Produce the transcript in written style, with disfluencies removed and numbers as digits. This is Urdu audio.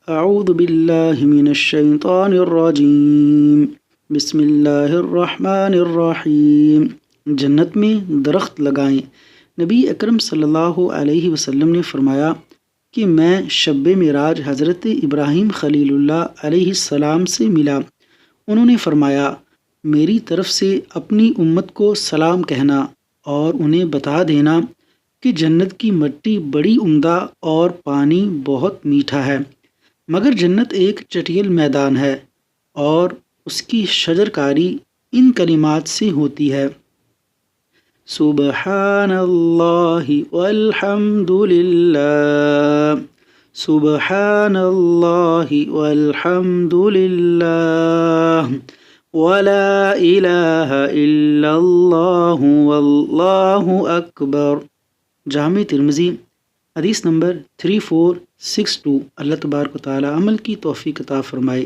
اعوذ باللہ من الشیطان الرجیم بسم اللہ الرحمن الرحیم۔ جنت میں درخت لگائیں۔ نبی اکرم صلی اللہ علیہ وسلم نے فرمایا کہ میں شب معراج حضرت ابراہیم خلیل اللہ علیہ السلام سے ملا۔ انہوں نے فرمایا میری طرف سے اپنی امت کو سلام کہنا اور انہیں بتا دینا کہ جنت کی مٹی بڑی عمدہ اور پانی بہت میٹھا ہے، مگر جنت ایک چٹیل میدان ہے اور اس کی شجر کاری ان کلمات سے ہوتی ہے: سبحان اللہ والحمد للہ، سبحان اللہ والحمد للہ، ولا الہ الا اللہ واللہ اکبر۔ جامع ترمذی حدیث نمبر 3462۔ اللہ تبارک و تعالی عمل کی توفیق عطا فرمائے۔